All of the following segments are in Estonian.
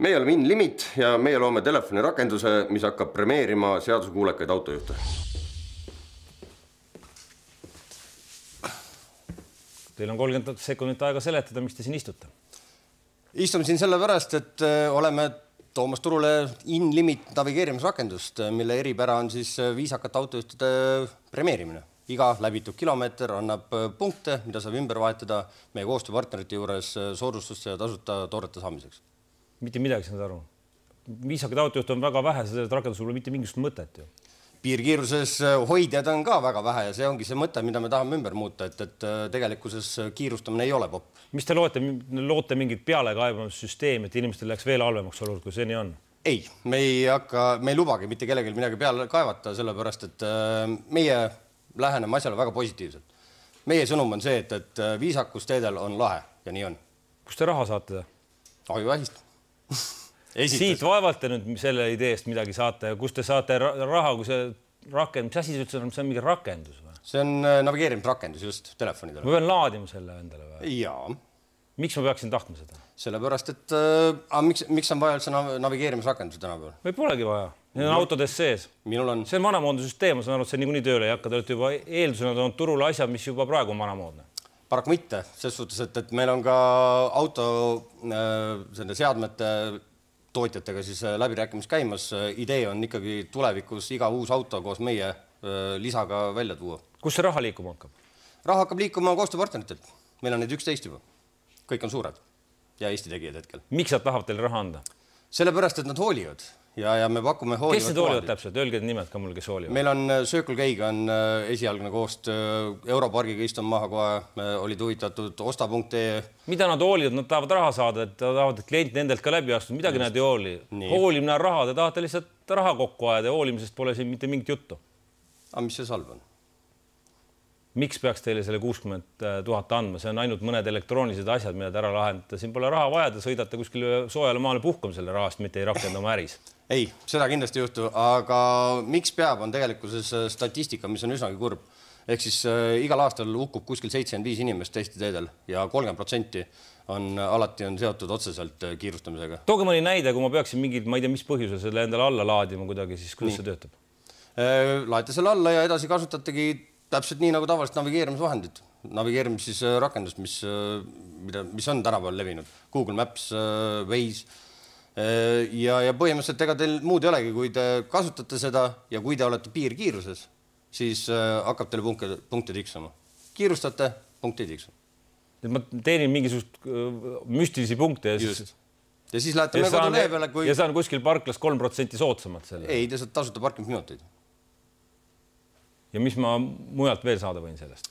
Meie oleme InLimit ja meie loome telefonirakenduse, mis hakkab premeerima seaduskuulekaid autojuhte. Teil on 30 sekundit aega seletada, miks te siin istute. Istume siin sellepärast, et oleme toomas turule InLimit navigeerimisrakendust, mille eripära on siis viisakate autojuhtide premeerimine. Iga läbitud kilomeeter annab punkte, mida saab ümber vahetada meie koostööpartnerite juures soodustuste ja tasuta toodete saamiseks. Mitte midagi saanud aru. Viisakaid autojuhte on väga vähe, sellelt rakendusel pole mitte mingisugust mõtet ju. Piirkiiruses hoidjad on ka väga vähe ja see ongi see mõte, mida me tahame ümber muuta, et tegelikkuses kiirustamine ei ole popp. Mis te loote mingit pealekaebamissüsteemi, et inimestel läks veel halvemaks olud, kui see nii on? Ei, me ei lubagi mitte kellelgi midagi peale kaevata, sellepärast et meie läheneme asjale väga positiivselt. Meie sõnum on see, et viisakusteedel on lahe ja nii on. Kus te raha saate? Ajuvähist. Siit vaevalt te nüüd selle ideest midagi saate ja kus te saate raha, kui see rakendus, mis asi see üldse on, see on mingi rakendus või? See on navigeerimisrakendus just telefonidele. Ma pean laadima selle endale või? Jaa. Miks ma peaksin tahtma seda? Sellepärast, et miks on vaja üldse navigeerimisrakenduse tänapäeval? Või polegi vaja. Need on autodes sees. Minul on. See on vanamoodne süsteem, ma saan aru, et see niikuinii tööle ei hakka. Te olete juba eeldusena toonud turule asjad, mis juba praegu on vanamoodne. Paraku mitte, selles suhtes, et meil on ka auto seadmete tootjatega siis läbirääkimis käimas. Idee on ikkagi tulevikus iga uus auto koos meie lisaga välja tuua. Kus see raha liikuma hakkab? Raha hakkab liikuma koostööpartneritelt. Meil on neid 11 juba. Kõik on suured ja Eesti tegijad hetkel. Miks nad tahavad teile raha anda? Sellepärast, et nad hoolivad ja me pakume hoolivat. Kes need hoolivad täpselt? Öelge nimed ka mulle, kes hoolivad. Meil on Circle K-ga on esialgne koostöö, Europargiga istun maha kohe, olid huvitatud osta.ee. Mida nad hoolivad? Nad tahavad raha saada, et tahavad, et kliendid nendelt ka läbi astunud. Midagi nad ei hooli. Hoolimine on raha, te tahate lihtsalt raha kokku ajada ja hoolimisest pole siin mitte mingit juttu. Aga mis see salv on? Miks peaks teile selle 60 000 andma? See on ainult mõned elektroonilised asjad, mida te ära lahendate. Siin pole raha vaja, te sõidate kuskil soojale maale puhkama selle rahast, mitte ei rakenda oma äris. Ei, seda kindlasti juhtu, aga miks peab on tegelikkuses statistika, mis on üsnagi kurb. Ehk siis igal aastal hukkub kuskil 75 inimest Eesti teedel ja 30% alati on seotud otseselt kiirustamisega. Tooge mõni näide, kui ma peaksin mingid, ma ei tea, mis põhjusel selle endale alla laadima kuidagi, siis kuidas see töötab? Laete selle alla ja edasi kasutategi täpselt nii nagu tavaliselt navigeerimisvahendid. Navigeerimis siis rakendust, mis on tänapäeval levinud. Google Maps, Waze. Ja põhimõtteliselt ega teil muud ei olegi, kui te kasutate seda ja kui te olete piirkiiruses, siis hakkab teile punkte tiksuma. Kiirustate, punkte tiksuma. Ma teenin mingisugust müstilisi punkte ja siis lähete me kodu lehe peale, kui... Ja saan kuskil parklas 3% soodsamalt selle. Ei, te saate tasuta parkimisminuteid. Ja mis ma mujalt veel saada võin sellest?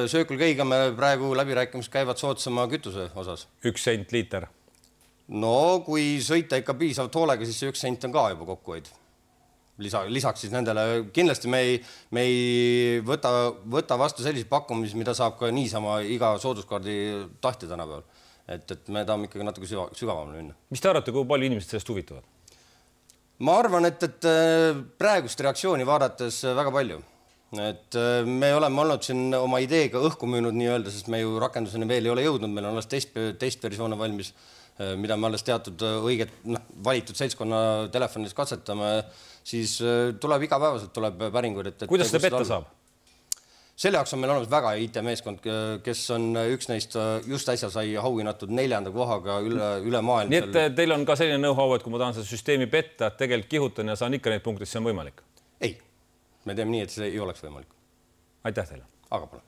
Circle K-ga me praegu läbirääkimis käivad soodsama kütuse osas. 1 sent liiter. No, kui sõita ikka piisavalt hoolega, siis see 1 sent on ka juba kokkuhoid. Lisaks siis nendele, kindlasti me ei võta vastu selliseid pakkumisi, mida saab ka niisama iga sooduskaardi tahti tänapäeval. Et me tahame ikkagi natuke sügavamale minna. Mis te arvate, kui palju inimesed sellest huvituvad? Ma arvan, et praegust reaktsiooni vaadates väga palju. Et me oleme olnud siin oma ideega õhku müünud nii-öelda, sest me ju rakenduseni veel ei ole jõudnud, meil on alles testversioon valmis, mida me alles teatud õiget valitud seltskonna telefonides katsetame, siis tuleb igapäevaselt tuleb päringuid. Kuidas seda petta saab? Selle jaoks on meil olemas väga IT-meeskond, kes on üks neist just äsja sai auhinnatud 4. kohaga üle maailm. Nii et teil on ka selline know-how, et kui ma tahan seda süsteemi petta, et tegelikult kihutan ja saan ikka neid punkte, siis see on võimalik? Ei. Me teeme nii, et see ei oleks võimalik. Aitäh teile. Aga pole.